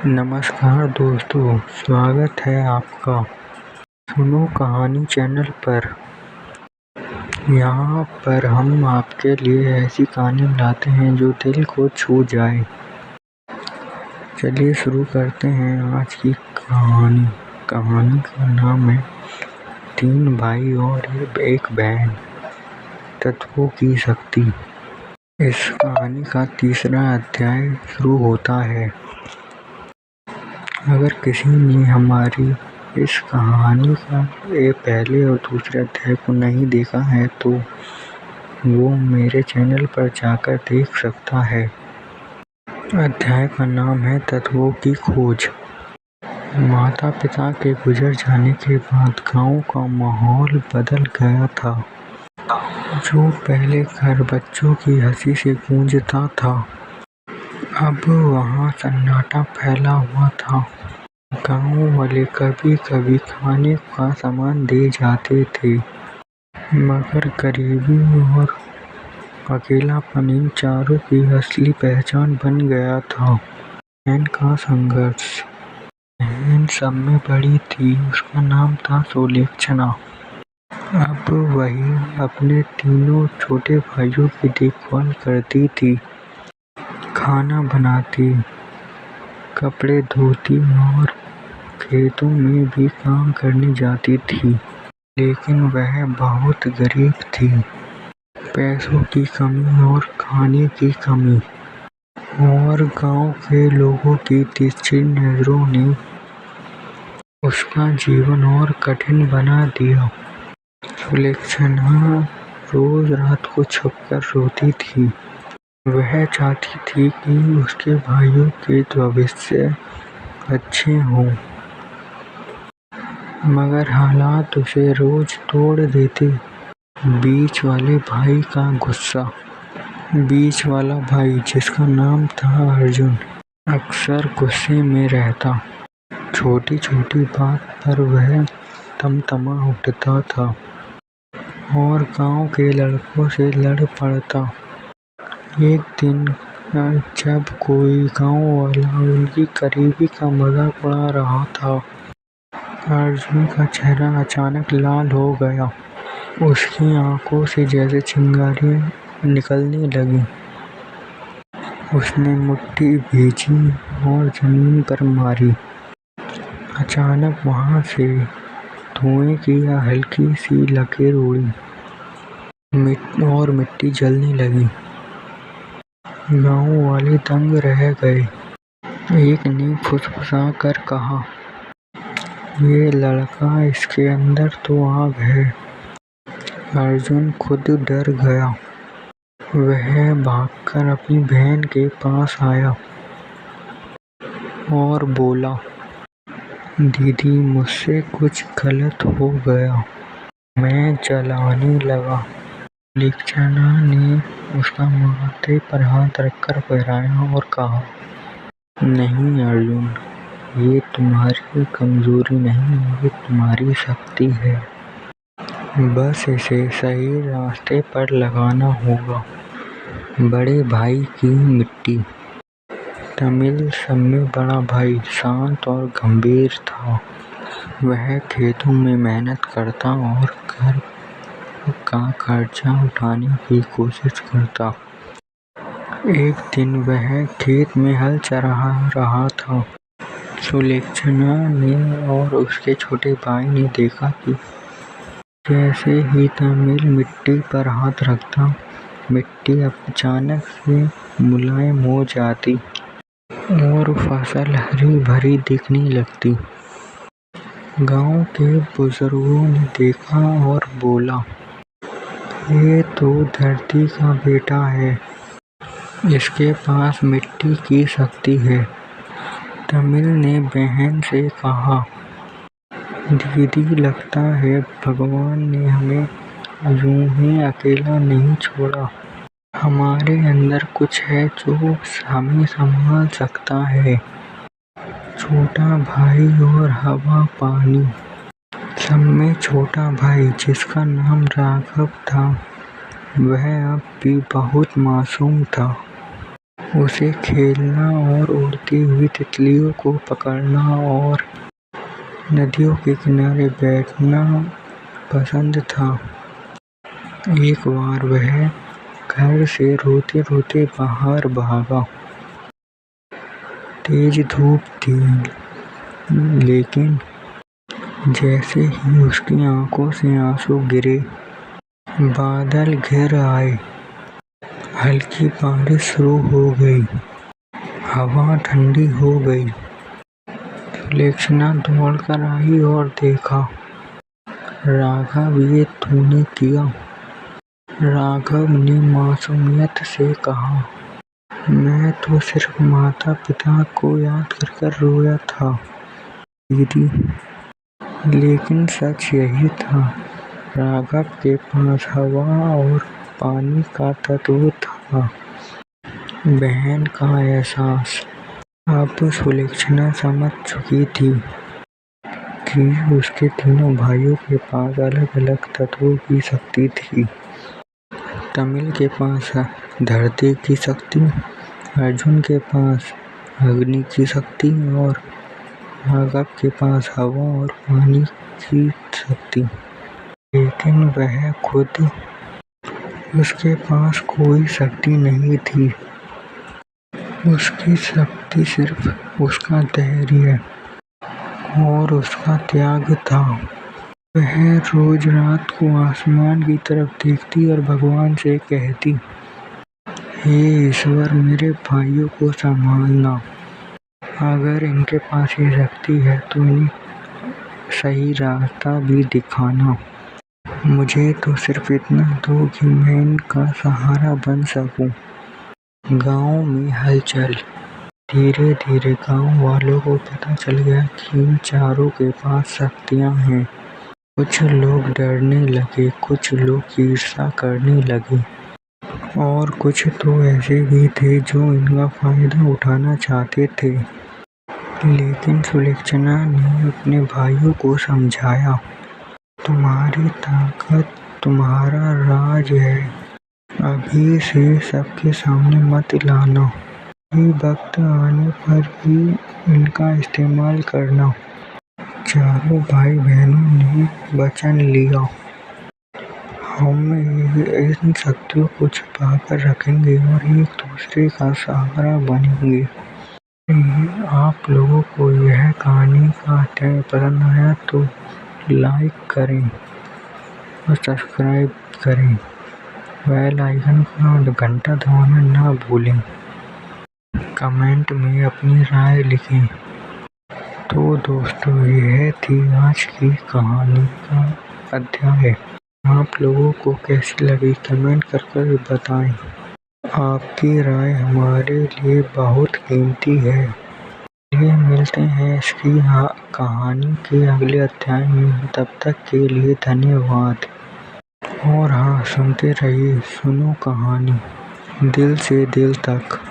नमस्कार दोस्तों, स्वागत है आपका सुनो कहानी चैनल पर। यहाँ पर हम आपके लिए ऐसी कहानी लाते हैं जो दिल को छू जाए। चलिए शुरू करते हैं आज की कहानी। कहानी का नाम है 3 भाई और एक बहन, तत्वों की शक्ति। इस कहानी का तीसरा अध्याय शुरू होता है। अगर किसी ने हमारी इस कहानी का पहले और दूसरे अध्याय को नहीं देखा है तो वो मेरे चैनल पर जाकर देख सकता है। अध्याय का नाम है तत्वों की खोज। माता पिता के गुजर जाने के बाद गांव का माहौल बदल गया था। जो पहले घर बच्चों की हंसी से गूंजता था, अब वहाँ सन्नाटा फैला हुआ था। गांव वाले कभी कभी खाने का सामान दे जाते थे, मगर गरीबी और अकेलापन इन चारों की असली पहचान बन गया था। बहन का संघर्ष। बहन सब में बड़ी थी, उसका नाम था सुलेखना। अब वही अपने तीनों छोटे भाइयों की देखभाल करती थी, खाना बनाती, कपड़े धोती और खेतों में भी काम करने जाती थी। लेकिन वह बहुत गरीब थी। पैसों की कमी और खाने की कमी और गांव के लोगों की तिरछी नजरों ने उसका जीवन और कठिन बना दिया। सुलेखना रोज रात को छुपकर रोती थी। वह चाहती थी कि उसके भाइयों के भविष्य अच्छे हों, मगर हालात उसे रोज तोड़ देते। बीच वाले भाई का गुस्सा। बीच वाला भाई, जिसका नाम था अर्जुन, अक्सर गुस्से में रहता। छोटी छोटी बात पर वह तमतमा उठता था और गांव के लड़कों से लड़ पड़ता। एक दिन जब कोई गांव वाला उनकी गरीबी का मजाक उड़ा रहा था, अर्जुन का चेहरा अचानक लाल हो गया। उसकी आंखों से जैसे चिंगारियां निकलने लगी। उसने मुट्ठी भींची और जमीन पर मारी। अचानक वहां से धुएं की हल्की सी लकीर उड़ी और मिट्टी जलने लगी। गांव वाले दंग रह गए। एक ने फुसफुसा कर कहा, ये लड़का, इसके अंदर तो आग है। अर्जुन खुद डर गया। वह भागकर अपनी बहन के पास आया और बोला, दीदी, मुझसे कुछ गलत हो गया। मैं जलाने लगा। सुलेखना ने उसका माथे पर हाथ रखकर बहराया और कहा, नहीं अर्जुन, ये तुम्हारी कमजोरी नहीं, ये तुम्हारी शक्ति है। बस इसे सही रास्ते पर लगाना होगा। बड़े भाई की मिट्टी। तमिल सब में बड़ा भाई शांत और गंभीर था। वह खेतों में मेहनत करता और घर का खर्चा उठाने की कोशिश करता। एक दिन वह खेत में हल चला रहा था। सुलेखना ने और उसके छोटे भाई ने देखा कि जैसे ही तमिल मिट्टी पर हाथ रखता, मिट्टी अचानक से मुलायम हो जाती और फसल हरी भरी दिखने लगती। गांव के बुजुर्गों ने देखा और बोला, ये तो धरती का बेटा है, इसके पास मिट्टी की शक्ति है। तमिल ने बहन से कहा, दीदी, लगता है भगवान ने हमें यूं ही अकेला नहीं छोड़ा। हमारे अंदर कुछ है जो हमें संभाल सकता है। छोटा भाई और हवा पानी। सब में छोटा भाई, जिसका नाम राघव था, वह अब भी बहुत मासूम था। उसे खेलना और उड़ती हुई तितलियों को पकड़ना और नदियों के किनारे बैठना पसंद था। एक बार वह घर से रोते-रोते बाहर भागा। तेज धूप थी, लेकिन जैसे ही उसकी आंखों से आंसू गिरे, बादल घिर आए। हल्की बारिश शुरू हो गई। हवा ठंडी हो गई। सुलक्षणा दौड़कर आई और देखा, राघव, ये तूने किया? राघव ने मासूमियत से कहा, मैं तो सिर्फ माता पिता को याद कर रोया था दीदी। लेकिन सच यही था, राघव के पास हवा और पानी का तत्व था। बहन का एहसास। अब सुलक्षणा समझ चुकी थी कि उसके तीनों भाइयों के पास अलग अलग तत्वों की शक्ति थी। तमिल के पास धरती की शक्ति, अर्जुन के पास अग्नि की शक्ति और राघव के पास हवा और पानी की शक्ति। लेकिन वह खुद, उसके पास कोई शक्ति नहीं थी। उसकी शक्ति सिर्फ उसका धैर्य और उसका त्याग था। वह रोज रात को आसमान की तरफ देखती और भगवान से कहती, हे ईश्वर, मेरे भाइयों को संभालना। अगर इनके पास ये शक्ति है तो इन्हें सही रास्ता भी दिखाना। मुझे तो सिर्फ इतना दो कि मैं इनका सहारा बन सकूं। गांव में हलचल। धीरे धीरे गांव वालों को पता चल गया कि इन चारों के पास शक्तियां हैं। कुछ लोग डरने लगे, कुछ लोग ईर्ष्या करने लगे और कुछ तो ऐसे भी थे जो इनका फायदा उठाना चाहते थे। लेकिन सुलक्षणा ने अपने भाइयों को समझाया, तुम्हारी ताकत तुम्हारा राज है। अभी से सबके सामने मत लाना। ये वक्त आने पर ही इनका इस्तेमाल करना। चारों भाई बहनों ने वचन लिया, हम इन शक्तियों को छुपा कर रखेंगे और एक दूसरे का सहारा बनेंगे। आप लोगों को यह कहानी का अध्याय पसंद आया तो लाइक करें और सब्सक्राइब करें। बेल आइकन का घंटा दबाना ना भूलें। कमेंट में अपनी राय लिखें। तो दोस्तों, यह थी आज की कहानी का अध्याय। आप लोगों को कैसी लगी कमेंट कर बताएं। आपकी राय हमारे लिए बहुत कीमती है। चलिए मिलते हैं इसकी कहानी के अगले अध्याय में। तब तक के लिए धन्यवाद। और हाँ, सुनते रहिए सुनो कहानी दिल से दिल तक।